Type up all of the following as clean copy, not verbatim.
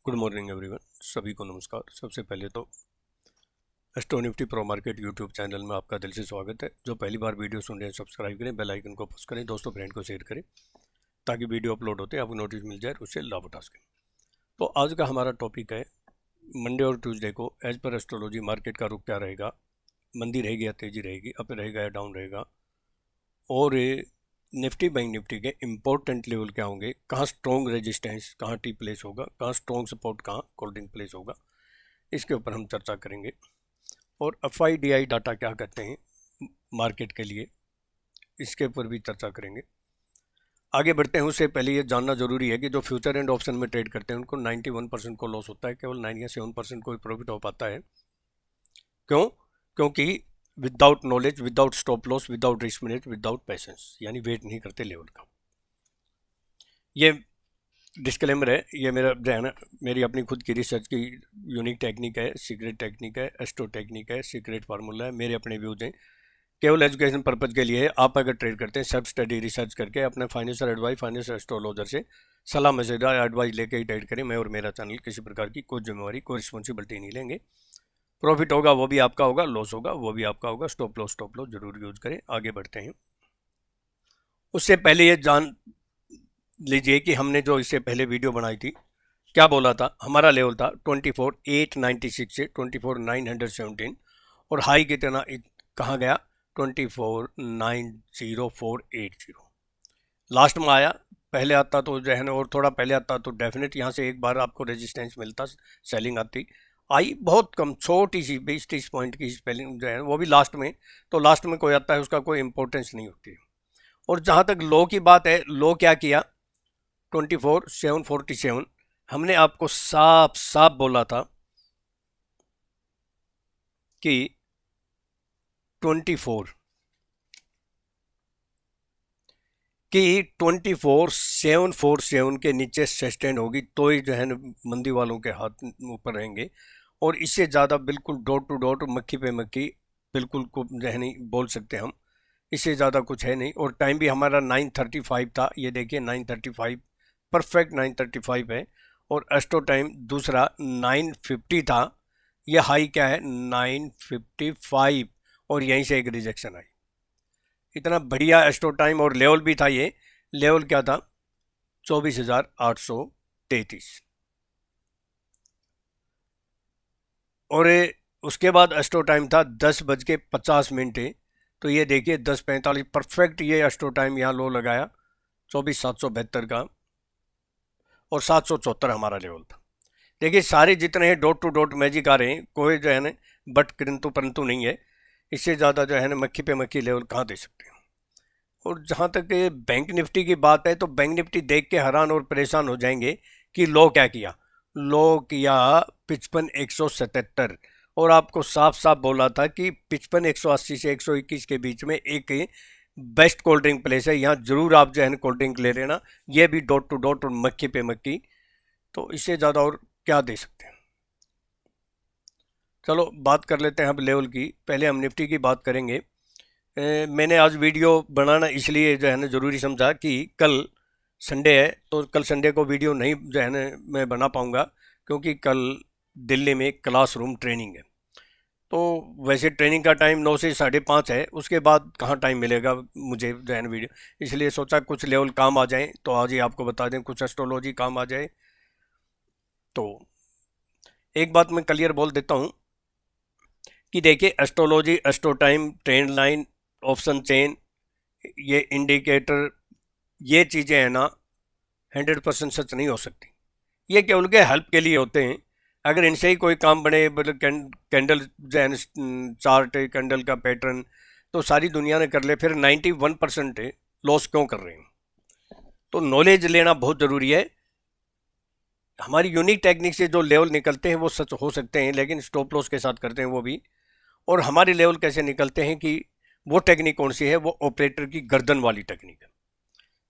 Good morning everyone, सभी को नमस्कार। सबसे पहले तो astro Nifty pro market YouTube channel में आपका दिल से स्वागत है। जो पहली बार वीडियो सुन रहे हैं सब्सक्राइब करें, बेल आइकन को प्रेस करें, दोस्तों फ्रेंड को शेयर करें ताकि वीडियो अपलोड होते हैं आपको नोटिस मिल जाए, उससे लाभ उठा सकें। तो आज का हमारा टॉपिक है मंडे और ट्यूसडे को एज पर एस्ट्रोलॉजी मार्केट का रुख क्या रहेगा, मंदी रहेगी या तेज़ी रहेगी, अप रहेगा या डाउन रहेगा, और निफ्टी बैंक निफ्टी के इम्पोर्टेंट लेवल क्या होंगे, कहाँ स्ट्रॉन्ग रेजिस्टेंस, कहाँ टी प्लेस होगा, कहाँ स्ट्रॉन्ग सपोर्ट, कहाँ कोल्डिंग प्लेस होगा, इसके ऊपर हम चर्चा करेंगे। और FIDI डाटा क्या कहते हैं मार्केट के लिए, इसके ऊपर भी चर्चा करेंगे। आगे बढ़ते हैं उससे पहले ये जानना जरूरी है कि जो फ्यूचर एंड ऑप्शन में ट्रेड करते हैं उनको 91% को लॉस होता है, केवल 9 या 7% को ही प्रॉफिट हो पाता है। क्यों? क्योंकि without knowledge, without stop loss, without risk manage, without patience, यानी वेट नहीं करते लेवल का। ये डिस्क्लेमर है, ये मेरा जो है ना, मेरी अपनी खुद की रिसर्च की यूनिक टेक्निक है, सीक्रेट टेक्निक है, एस्ट्रो टेक्निक है, सीक्रेट फार्मूला है, मेरे अपने व्यूज हैं, केवल एजुकेशन पर्पज़ के लिए है। आप अगर ट्रेड करते हैं सेल्फ स्टडी रिसर्च करके अपने फाइनेंशियल एडवाइस, फाइनेंशियल एस्ट्रोलॉजर से सलाह मशवरा एडवाइस लेके ही ट्रेड करें। मैं और मेरा चैनल किसी प्रकार की कोई जिम्मेवारी, कोई रिस्पॉन्सिबिलिटी नहीं लेंगे। प्रॉफिट होगा वो भी आपका होगा, लॉस होगा वो भी आपका होगा। स्टॉप लॉस जरूर यूज करें। आगे बढ़ते हैं। उससे पहले ये जान लीजिए कि हमने जो इससे पहले वीडियो बनाई थी क्या बोला था। हमारा लेवल था 24,896 से 24,917 और हाई कितना कहाँ गया 24,90480। लास्ट में आया, पहले आता तो जो है ना, और थोड़ा पहले आता तो डेफिनेट यहाँ से एक बार आपको रेजिस्टेंस मिलता, सेलिंग आती, आई बहुत कम, छोटी सी 20-30 पॉइंट की स्पेलिंग जो है वो भी लास्ट में। तो लास्ट में कोई आता है उसका कोई इंपॉर्टेंस नहीं होती है। और जहाँ तक लो की बात है, लो क्या किया 24,747। हमने आपको साफ साफ बोला था कि 24,747 के नीचे सस्टेन होगी तो ही जो है ना मंदी वालों के हाथ ऊपर रहेंगे। और इससे ज़्यादा बिल्कुल डॉट टू डॉट, मक्खी पे मक्खी, बिल्कुल को जो है नहीं बोल सकते हम, इससे ज़्यादा कुछ है नहीं। और टाइम भी हमारा 9:35 था, ये देखिए 9:35, परफेक्ट 9:35 है। और एस्ट्रो टाइम दूसरा 9:50 था, यह हाई क्या है 9:55, और यहीं से एक रिजेक्शन आई। इतना बढ़िया एस्ट्रो टाइम। और लेवल भी था, ये लेवल क्या था 24,833। और उसके बाद एस्ट्रो टाइम था 10:50। तो ये देखिए 10:45 परफेक्ट, ये एस्ट्रो टाइम यहाँ लो लगाया 24,772 का, और 774 हमारा लेवल था। देखिए सारे जितने हैं डॉट टू डॉट मैजिक आ रहे हैं, कोई जो है ना बट किंतु परंतु नहीं है। इससे ज़्यादा जो है ना मक्खी पे मक्खी लेवल कहाँ दे सकते हैं। और जहाँ तक बैंक निफ्टी की बात है तो बैंक निफ्टी देख के हैरान और परेशान हो जाएंगे कि लो क्या किया। लो किया 55,177, और आपको साफ साफ बोला था कि 55,180 से 121 के बीच में एक बेस्ट कोल्ड ड्रिंक प्लेस है, यहाँ जरूर आप जो है कोल्ड ड्रिंक ले लेना। ये भी डॉट टू डॉट और मक्खी पे मक्खी, तो इससे ज़्यादा और क्या दे सकते हैं। चलो बात कर लेते हैं अब लेवल की। पहले हम निफ्टी की बात करेंगे। मैंने आज वीडियो बनाना इसलिए जो है ना ज़रूरी समझा कि कल संडे है, तो कल संडे को वीडियो नहीं जो है ना मैं बना पाऊँगा, क्योंकि कल दिल्ली में क्लासरूम ट्रेनिंग है। तो वैसे ट्रेनिंग का टाइम 9 से 5:30 है, उसके बाद कहाँ टाइम मिलेगा मुझे जो है ना वीडियो, इसलिए सोचा कुछ लेवल काम आ जाए तो आज ही आपको बता दें, कुछ एस्ट्रोलॉजी काम आ जाए। तो एक बात मैं क्लियर बोल देता हूँ कि देखिए astrology, astro time, trend line, option chain, ये इंडिकेटर, ये चीज़ें हैं ना 100% सच नहीं हो सकती। ये केवल के हेल्प के लिए होते हैं। अगर इनसे ही कोई काम बने, मतलब कैंडल जो है चार्ट, कैंडल का पैटर्न, तो सारी दुनिया ने कर ले, फिर 91% लॉस क्यों कर रहे हैं। तो नॉलेज लेना बहुत ज़रूरी है। हमारी यूनिक टेक्निक से जो लेवल निकलते हैं वो सच हो सकते हैं, लेकिन स्टॉप लॉस के साथ करते हैं वो भी। और हमारे लेवल कैसे निकलते हैं कि वो टेक्निक कौन सी है, वो ऑपरेटर की गर्दन वाली टेक्निक है।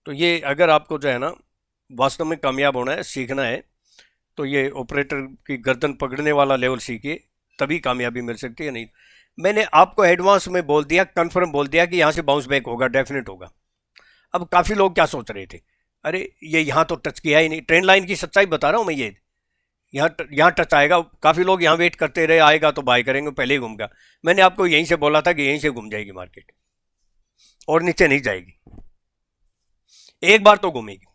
तो ये अगर आपको जो है ना वास्तव में कामयाब होना है, सीखना है, तो ये ऑपरेटर की गर्दन पकड़ने वाला लेवल सीखिए, तभी कामयाबी मिल सकती है। नहीं, मैंने आपको एडवांस में बोल दिया, कंफर्म बोल दिया कि यहाँ से बाउंस बैक होगा, डेफिनेट होगा। अब काफ़ी लोग क्या सोच रहे थे, अरे ये यहाँ तो टच किया ही नहीं। ट्रेंड लाइन की सच्चाई बता रहा हूँ मैं, ये यहाँ टच आएगा, काफ़ी लोग यहाँ वेट करते रहे, आएगा तो बाय करेंगे, पहले ही घूम गया। मैंने आपको यहीं से बोला था कि यहीं से घूम जाएगी मार्केट और नीचे नहीं जाएगी, एक बार तो घूमेगी।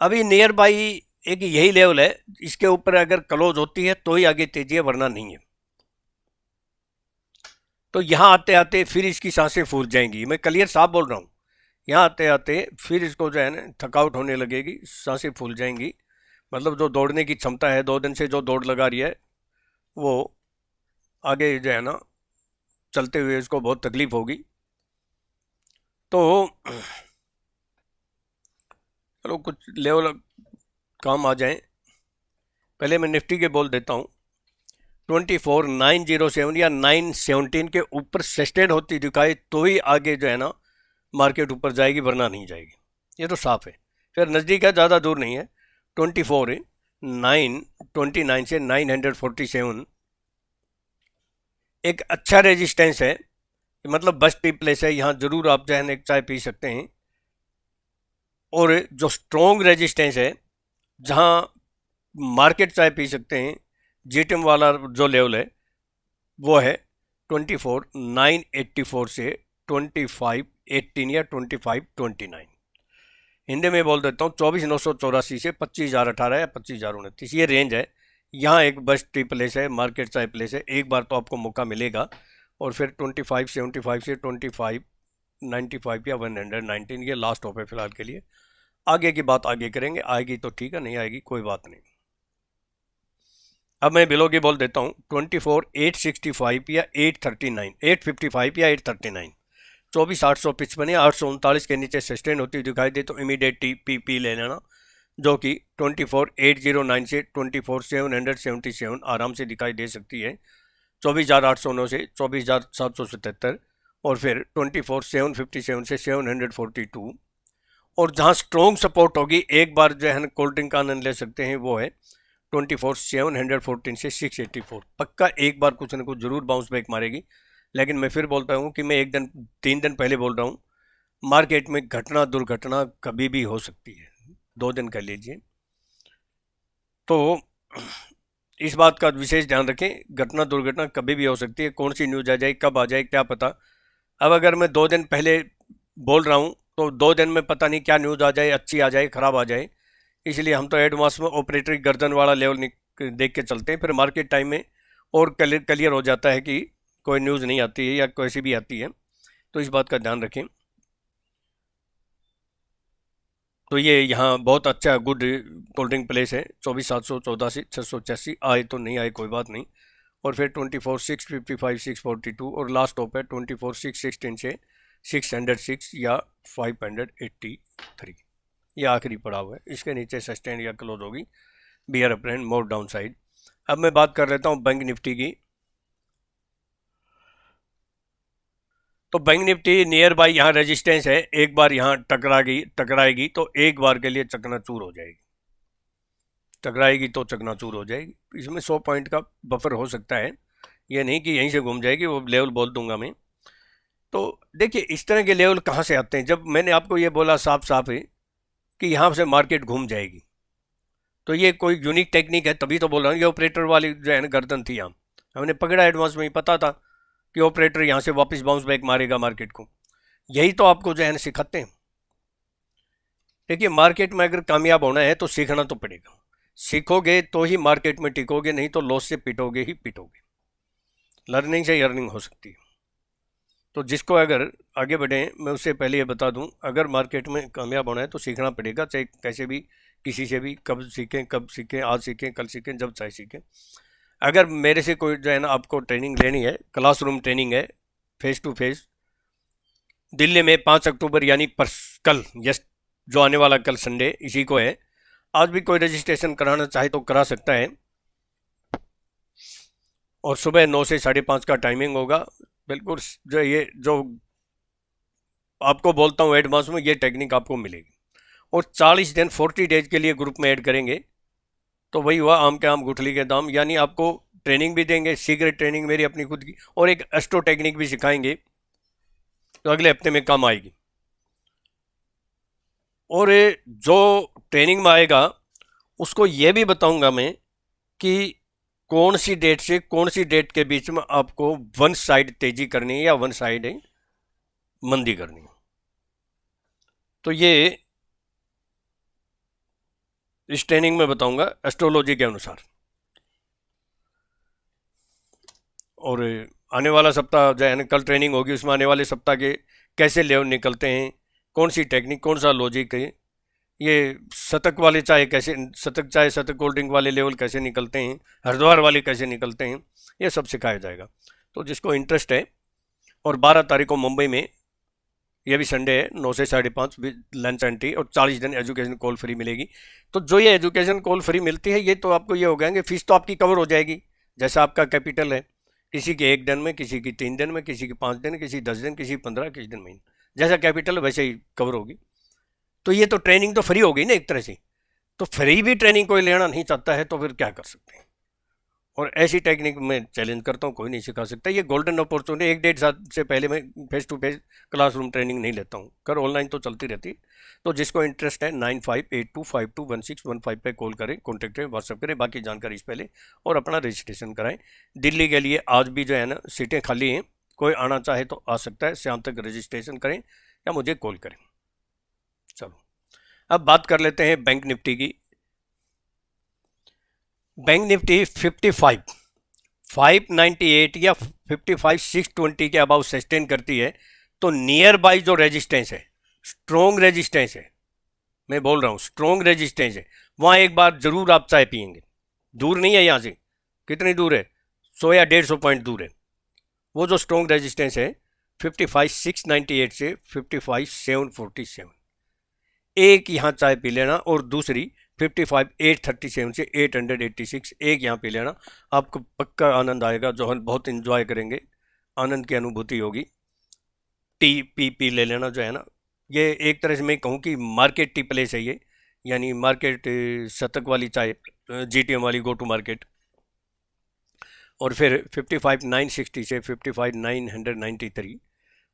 अभी नियर बाई एक यही लेवल है, इसके ऊपर अगर क्लोज होती है तो ही आगे तेजी है, वरना नहीं है। तो यहाँ आते आते फिर इसकी सांसें फूल जाएंगी, मैं क्लियर साफ बोल रहा हूँ। यहाँ आते आते फिर इसको जो है ना थकावट होने लगेगी, सांसें फूल जाएंगी, मतलब जो दौड़ने की क्षमता है, 2 दिन से जो दौड़ लगा रही है, वो आगे जो है ना चलते हुए इसको बहुत तकलीफ होगी। तो चलो कुछ लेवल काम आ जाए। पहले मैं निफ्टी के बोल देता हूँ। 24,907 या 917 के ऊपर सस्टेन होती दिखाई तो ही आगे जो है ना मार्केट ऊपर जाएगी, वरना नहीं जाएगी, ये तो साफ है। फिर नज़दीक है, ज़्यादा दूर नहीं है। 24,929 से 947 एक अच्छा रेजिस्टेंस है, मतलब बेस्ट टी प्लेस है, यहाँ जरूर आप जो है ना एक चाय पी सकते हैं। और जो स्ट्रॉन्ग रेजिस्टेंस है, जहाँ मार्केट चाय पी सकते हैं, जीटीएम वाला जो लेवल है वो है 24,984 से 25,18 या 25,29। हिंदी में बोल देता हूँ 24,984 से 25,018 या 25,029, ये रेंज है। यहाँ एक बेस्ट टी प्लेस है, मार्केट चाय प्लेस है, एक बार तो आपको मौका मिलेगा। और फिर 25,75 से 25,95 या 119 ये लास्ट ऑफ है फिलहाल के लिए। आगे की बात आगे करेंगे, आएगी तो ठीक है, नहीं आएगी कोई बात नहीं। अब मैं बिलो की बोल देता हूँ 24,865 या 839, 855 या 839, 24,855 या 839 के नीचे सस्टेन होती दिखाई दे तो इमीडिएट पी ले लेना, जो कि 24,809 से 24,777 आराम से दिखाई दे सकती है। 24,809 से 24,777 और फिर 24,757 से 742। और जहाँ स्ट्रॉन्ग सपोर्ट होगी, एक बार जो है ना कोल्ड ड्रिंक का आनंद ले सकते हैं, वो है 24,714 से 684। पक्का एक बार कुछ ना कुछ जरूर बाउंस बैक मारेगी। लेकिन मैं फिर बोलता हूँ कि मैं 3 दिन पहले बोल रहा हूँ, मार्केट में घटना दुर्घटना कभी भी हो सकती है, 2 दिन कर लीजिए। तो इस बात का विशेष ध्यान रखें, घटना दुर्घटना कभी भी हो सकती है, कौन सी न्यूज आ जाए, कब आ जाए, क्या पता। अब अगर मैं 2 दिन पहले बोल रहा हूँ तो 2 दिन में पता नहीं क्या न्यूज आ जाए, अच्छी आ जाए, खराब आ जाए। इसलिए हम तो एडवांस में ऑपरेटरी गर्दन वाला लेवल देख के चलते हैं, फिर मार्केट टाइम में और क्लियर हो जाता है कि कोई न्यूज़ नहीं आती है या कैसी भी आती है, तो इस बात का ध्यान रखें। तो ये यहाँ बहुत अच्छा गुड कोल्ड ड्रिंक प्लेस है। 24,714 से 686 आए तो नहीं आए कोई बात नहीं। और फिर 24,655 642 और लास्ट टॉप है 24,616 से 606 या 583, ये आखिरी पड़ा हुआ है। इसके नीचे सस्टेन या क्लोज होगी, bear apparent more downside. अब मैं बात कर लेता हूँ बैंक निफ्टी की। तो बैंक निफ्टी नियर बाई यहाँ रेजिस्टेंस है, एक बार यहाँ टकराएगी तो एक बार के लिए चकनाचूर हो जाएगी, टकराएगी तो चकनाचूर हो जाएगी। इसमें 100 पॉइंट का बफर हो सकता है, ये नहीं कि यहीं से घूम जाएगी, वो लेवल बोल दूंगा मैं। तो देखिए इस तरह के लेवल कहाँ से आते हैं, जब मैंने आपको ये बोला साफ साफ है कि यहाँ से मार्केट घूम जाएगी, तो ये कोई यूनिक टेक्निक है, तभी तो बोल रहा हूँ। ये ऑपरेटर वाली जो है ना गर्दन थी, यहाँ हमने पकड़ा एडवांस में ही, पता था कि ऑपरेटर यहाँ से वापस बाउंस बैक मारेगा मार्केट को। यही तो आपको जो है ना सिखाते हैं। देखिए मार्केट में अगर कामयाब होना है तो सीखना तो पड़ेगा, सीखोगे तो ही मार्केट में टिकोगे, नहीं तो लॉस से पिटोगे ही पिटोगे। लर्निंग से अर्निंग हो सकती है। तो जिसको अगर आगे बढ़े, मैं उससे पहले ये बता दूं, अगर मार्केट में कामयाब होना है तो सीखना पड़ेगा, चाहे कैसे भी, किसी से भी। कब सीखें, आज सीखें, कल सीखें, जब चाहे सीखें। अगर मेरे से कोई जो है ना आपको ट्रेनिंग लेनी है, क्लासरूम ट्रेनिंग है, फेस टू फेस, दिल्ली में 5 अक्टूबर यानी कल, यस, जो आने वाला कल संडे इसी को है। आज भी कोई रजिस्ट्रेशन कराना चाहे तो करा सकता है, और सुबह 9 से 5:30 का टाइमिंग होगा। बिल्कुल जो आपको बोलता हूँ एडवांस में, ये टेक्निक आपको मिलेगी। और 40 दिन 40 डेज के लिए ग्रुप में ऐड करेंगे तो वही हुआ आम के आम गुठली के दाम, यानी आपको ट्रेनिंग भी देंगे, सीक्रेट ट्रेनिंग मेरी अपनी खुद की, और एक एस्ट्रो टेक्निक भी सिखाएंगे तो अगले हफ्ते में काम आएगी। और जो ट्रेनिंग में आएगा उसको ये भी बताऊंगा मैं कि कौन सी डेट से कौन सी डेट के बीच में आपको वन साइड तेजी करनी है या वन साइड मंदी करनी है। तो ये इस ट्रेनिंग में बताऊंगा एस्ट्रोलॉजी के अनुसार। और आने वाला सप्ताह जो है ना, कल ट्रेनिंग होगी, उसमें आने वाले सप्ताह के कैसे लेवल निकलते हैं, कौन सी टेक्निक, कौन सा लॉजिक है, ये शतक वाले चाय कैसे, शतक चाय शतक कोल्ड ड्रिंक वाले लेवल कैसे निकलते हैं, हरिद्वार वाले कैसे निकलते हैं, ये सब सिखाया जाएगा। तो जिसको इंटरेस्ट है, और 12 तारीख को मुंबई में, यह भी संडे है, 9 से 5:30 लंच एंड टी, और 40 दिन एजुकेशन कॉल फ्री मिलेगी। तो जो ये एजुकेशन कॉल फ्री मिलती है, ये तो आपको ये हो गया कि फीस तो आपकी कवर हो जाएगी, जैसा आपका कैपिटल है, किसी के 1 दिन में, किसी की 3 दिन में, किसी की 5 दिन, किसी 10 दिन, किसी 15, किसी दिन महीने, जैसा कैपिटल वैसे ही कवर होगी। तो ये तो ट्रेनिंग तो फ्री हो गई ना एक तरह से। तो फ्री भी ट्रेनिंग कोई लेना नहीं चाहता है तो फिर क्या कर सकते हैं। और ऐसी टेक्निक मैं चैलेंज करता हूँ, कोई नहीं सिखा सकता। ये गोल्डन अपॉर्चुनिटी, 1-1.5 साल से पहले मैं face to face classroom training नहीं लेता हूँ, कर ऑनलाइन तो चलती रहती है। तो जिसको इंटरेस्ट है 9582521615 पे कॉल करें, कॉन्टेक्ट करें, व्हाट्सअप करें, बाकी जानकारी इस पहले, और अपना रजिस्ट्रेशन कराएं। दिल्ली के लिए आज भी जो है ना सीटें खाली हैं, कोई आना चाहे तो आ सकता है। शाम तक रजिस्ट्रेशन करें या मुझे कॉल करें। चलो अब बात कर लेते हैं बैंक निफ्टी की। बैंक निफ्टी 598 या 620 के अबाउ सस्टेन करती है तो नियर बाई जो रेजिस्टेंस है, स्ट्रॉन्ग रेजिस्टेंस है, मैं बोल रहा हूँ स्ट्रॉन्ग रेजिस्टेंस है, वहाँ एक बार जरूर आप चाय पियेंगे। दूर नहीं है यहाँ से, कितनी दूर है, 100 या 150 पॉइंट दूर है। वो जो स्ट्रॉन्ग रेजिस्टेंस है 55,698 से 55,747, एक यहाँ चाय पी लेना, और दूसरी 55,837 से 886 एक यहाँ पी लेना, आपको पक्का आनंद आएगा, जो हम बहुत इन्जॉय करेंगे, आनंद की अनुभूति होगी। टी ले लेना जो है ना, ये एक तरह से मैं कहूँ कि मार्केट टी प्लेस है ये, यानी मार्केट शतक वाली चाय, GTM वाली गो टू मार्केट। और फिर 55,960 से 55,993,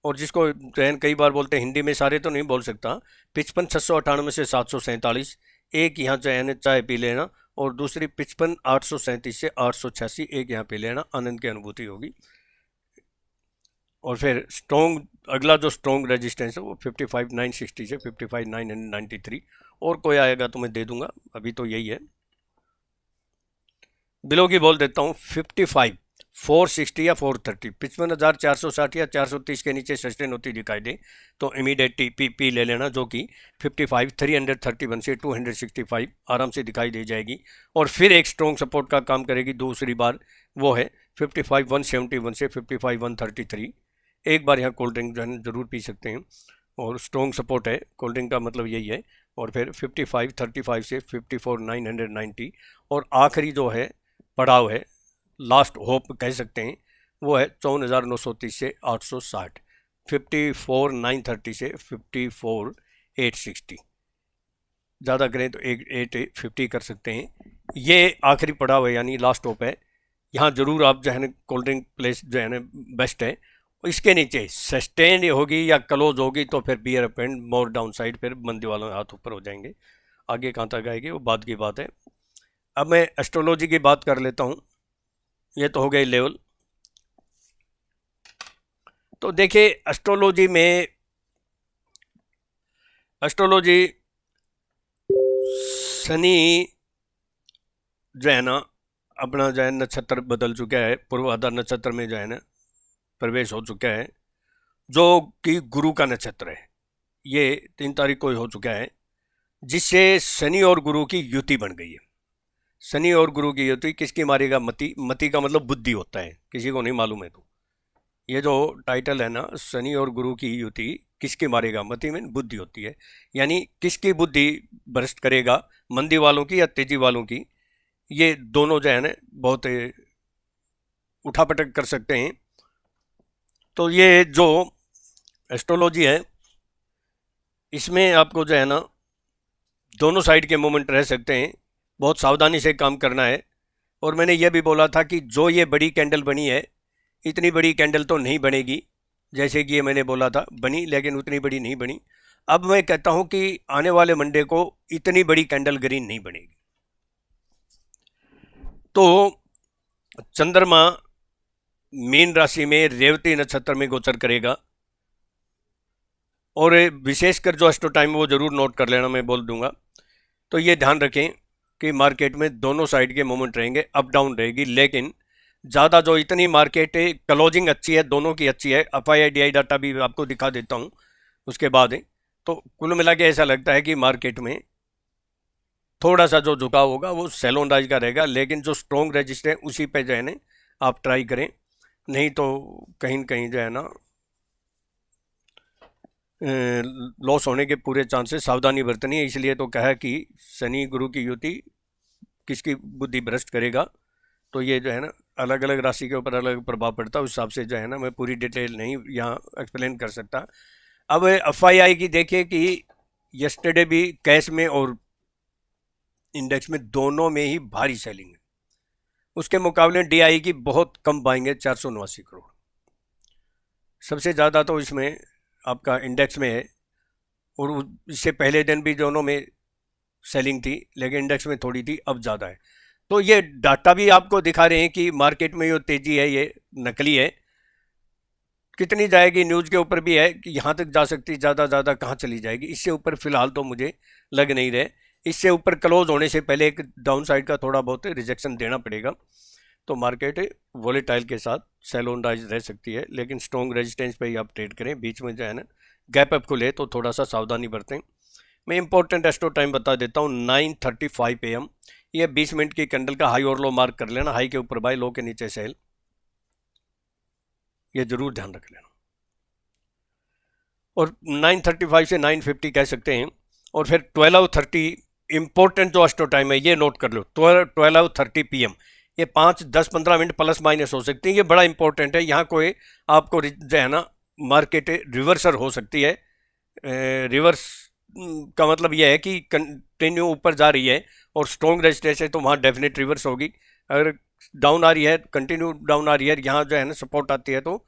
और जिसको कई बार बोलते हैं, हिंदी में सारे तो नहीं बोल सकता, 55,698 से 747 एक यहाँ चाय पी लेना, और दूसरी 55,837 से 886 एक यहाँ पी लेना, आनंद की अनुभूति होगी। और फिर स्ट्रॉन्ग, अगला जो स्ट्रॉन्ग रेजिस्टेंस है वो 55,960 से 55,993, और कोई आएगा तो मैं दे दूंगा, अभी तो यही है। बिलो की बोल देता हूँ 55,460 या 430, 55,460 या 430 के नीचे सस्टेन होती दिखाई दे तो इमीडिएट पी ले लेना, जो कि 55,331 से 265 आराम से दिखाई दे जाएगी। और फिर एक स्ट्रॉन्ग सपोर्ट का काम करेगी दूसरी बार, वो है 55,171 से 55,133, एक बार यहाँ कोल्ड ड्रिंक जो है जरूर पी सकते हैं, और स्ट्रॉन्ग सपोर्ट है, कोल्ड ड्रिंक का मतलब यही है। और फिर 55,35 से 54,990, और आखिरी जो है पड़ाव है, लास्ट होप कह सकते हैं, वो है 54,930 से 860, 54,930 से 54,860, ज़्यादा करें तो 850 कर सकते हैं। ये आखिरी पड़ाव है, यानी लास्ट होप है, यहाँ जरूर आप जो है ना कोल्ड ड्रिंक प्लेस जो है ना बेस्ट है। इसके नीचे सस्टेन होगी या क्लोज होगी तो फिर beer up and more down side, फिर मंदी वालों हाथ ऊपर हो जाएंगे, आगे कहाँ तक आएगी वो बाद की बात है। अब मैं एस्ट्रोलॉजी की बात कर लेता हूँ, ये तो हो गई लेवल। तो देखिए एस्ट्रोलॉजी में, एस्ट्रोलॉजी शनि जो है ना अपना जो है नक्षत्र बदल चुका है, पूर्वाधार नक्षत्र में जो है ना प्रवेश हो चुका है, जो कि गुरु का नक्षत्र है, ये 3 तारीख को हो चुका है, जिससे शनि और गुरु की युति बन गई है। शनि और गुरु की युति किसकी मारेगा, मति, मति का मतलब बुद्धि होता है, किसी को नहीं मालूम है तो ये जो टाइटल है ना, शनि और गुरु की युति किसकी मारेगा, मति में बुद्धि होती है, यानी किसकी बुद्धि भ्रष्ट करेगा, मंदी वालों की या तेजी वालों की, ये दोनों जो है ना बहुत उठापटक कर सकते हैं। तो ये जो एस्ट्रोलॉजी है इसमें आपको जो है ना दोनों साइड के मोमेंट रह सकते हैं, बहुत सावधानी से काम करना है। और मैंने यह भी बोला था कि जो ये बड़ी कैंडल बनी है, इतनी बड़ी कैंडल तो नहीं बनेगी, जैसे कि ये मैंने बोला था बनी, लेकिन उतनी बड़ी नहीं बनी। अब मैं कहता हूं कि आने वाले मंडे को इतनी बड़ी कैंडल ग्रीन नहीं बनेगी। तो चंद्रमा मीन राशि में रेवती नक्षत्र में गोचर करेगा, और विशेषकर जो अष्टो टाइम वो जरूर नोट कर लेना, मैं बोल दूंगा। तो ये ध्यान रखें कि मार्केट में दोनों साइड के मोमेंट रहेंगे, अप डाउन रहेगी, लेकिन ज़्यादा जो इतनी मार्केट क्लोजिंग अच्छी है, दोनों की अच्छी है। FII डाटा भी आपको दिखा देता हूँ उसके बाद। तो कुल मिला के ऐसा लगता है कि मार्केट में थोड़ा सा जो झुकाव होगा वो सेल ऑन राइज का रहेगा, लेकिन जो स्ट्रॉन्ग रजिस्टर है उसी पे जो है ना आप ट्राई करें, नहीं तो कहीं न कहीं जो है ना लॉस होने के पूरे चांसेस। सावधानी बरतनी है, इसलिए तो कहा कि शनि गुरु की युति किसकी बुद्धि भ्रष्ट करेगा। तो ये जो है ना अलग अलग राशि के ऊपर अलग प्रभाव पड़ता है, उस हिसाब से जो है ना मैं पूरी डिटेल नहीं यहाँ एक्सप्लेन कर सकता। अब FII की देखिए कि यस्टरडे भी कैश में और इंडेक्स में दोनों में ही भारी सेलिंग है, उसके मुकाबले DI की बहुत कम बाइंग है, 489 करोड़। सबसे ज़्यादा तो इसमें आपका इंडेक्स में है, और इससे पहले दिन भी दोनों में सेलिंग थी, लेकिन इंडेक्स में थोड़ी थी, अब ज़्यादा है। तो ये डाटा भी आपको दिखा रहे हैं कि मार्केट में जो तेज़ी है ये नकली है। कितनी जाएगी न्यूज़ के ऊपर भी है कि यहाँ तक जा सकती, ज़्यादा कहाँ चली जाएगी, इससे ऊपर फिलहाल तो मुझे लग नहीं रहे। इससे ऊपर क्लोज होने से पहले एक डाउन साइड का थोड़ा बहुत रिजेक्शन देना पड़ेगा, तो मार्केट वोलेटाइल के साथ सेल ऑन राइज रह सकती है, लेकिन स्ट्रॉन्ग रेजिस्टेंस पे ही आप ट्रेड करें। बीच में जो है ना गैप अप खुले तो थोड़ा सा सावधानी बरतें। मैं इंपॉर्टेंट एस्टो टाइम बता देता हूँ, 9:35 AM। ये 20 मिनट की कैंडल का हाई और लो मार्क कर लेना, हाई के ऊपर बाय, लो के नीचे सेल, ये जरूर ध्यान रख लेना। और 9:35 से 9:50 कह सकते हैं, और फिर 12:30 इंपॉर्टेंट जो एस्टो टाइम है ये नोट कर लो, 12:30 PM। ये 5, 10, 15 मिनट प्लस माइनस हो सकती है, ये बड़ा इंपॉर्टेंट है। यहाँ कोई आपको जो है ना मार्केट रिवर्सर हो सकती है। रिवर्स का मतलब यह है कि कंटिन्यू ऊपर जा रही है और स्ट्रॉन्ग रेजिस्टेंस है, तो वहाँ डेफिनेट रिवर्स होगी। अगर डाउन आ रही है, कंटिन्यू डाउन आ रही है, यहाँ जो है ना सपोर्ट आती है, तो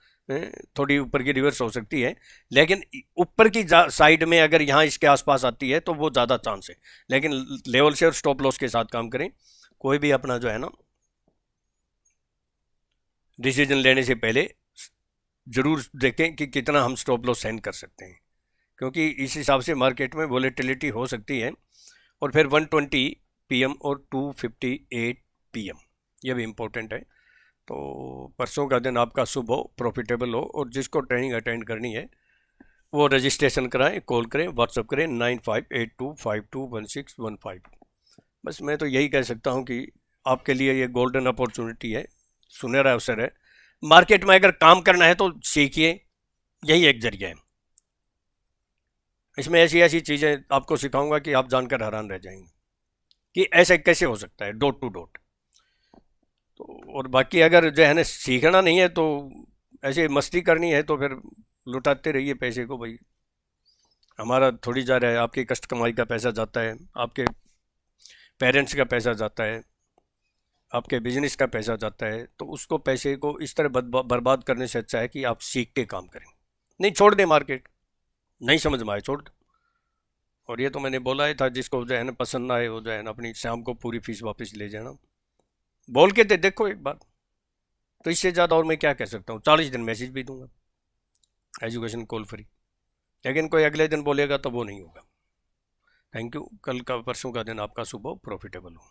थोड़ी ऊपर की रिवर्स हो सकती है। लेकिन ऊपर की साइड में अगर यहाँ इसके आसपास आती है तो वो ज़्यादा चांस है, लेकिन लेवल से और स्टॉप लॉस के साथ काम करें। कोई भी अपना जो है ना डिसीजन लेने से पहले ज़रूर देखें कि कितना हम स्टॉप लॉस सेंड कर सकते हैं, क्योंकि इस हिसाब से मार्केट में वॉलेटिलिटी हो सकती है। और फिर 1:20 PM और 2:58 PM, यह भी इम्पोर्टेंट है। तो परसों का दिन आपका शुभ हो, प्रॉफिटेबल हो, और जिसको ट्रेनिंग अटेंड करनी है वो रजिस्ट्रेशन कराएं, कॉल करें, व्हाट्सअप करें 9582521615। बस मैं तो यही कह सकता हूँ कि आपके लिए ये गोल्डन अपॉर्चुनिटी है, सुनहरा अवसर है। मार्केट में अगर काम करना है तो सीखिए, यही एक जरिया है। इसमें ऐसी ऐसी चीज़ें आपको सिखाऊंगा कि आप जानकर हैरान रह जाएंगे कि ऐसे कैसे हो सकता है, डॉट टू डॉट। तो और बाकी अगर जो है ना सीखना नहीं है तो ऐसे मस्ती करनी है तो फिर लुटाते रहिए पैसे को भाई। हमारा थोड़ी जा रहा है, आपकी कष्ट कमाई का पैसा जाता है, आपके पेरेंट्स का पैसा जाता है, आपके बिजनेस का पैसा जाता है, तो उसको पैसे को इस तरह बर्बाद करने से अच्छा है कि आप सीख के काम करें। नहीं छोड़ दें मार्केट, नहीं समझ में आए छोड़ दें। और ये तो मैंने बोला ही था, जिसको जो है ना पसंद ना आए वो जो है ना अपनी शाम को पूरी फीस वापस ले जाना, बोल के देखो एक बार। तो इससे ज़्यादा और मैं क्या कह सकता हूँ, 40 दिन मैसेज भी दूंगा, एजुकेशन कॉल फ्री। लेकिन कोई अगले दिन बोलेगा तो वो नहीं होगा। Thank you. कल का परसों का दिन आपका सुबह प्रॉफिटेबल हो।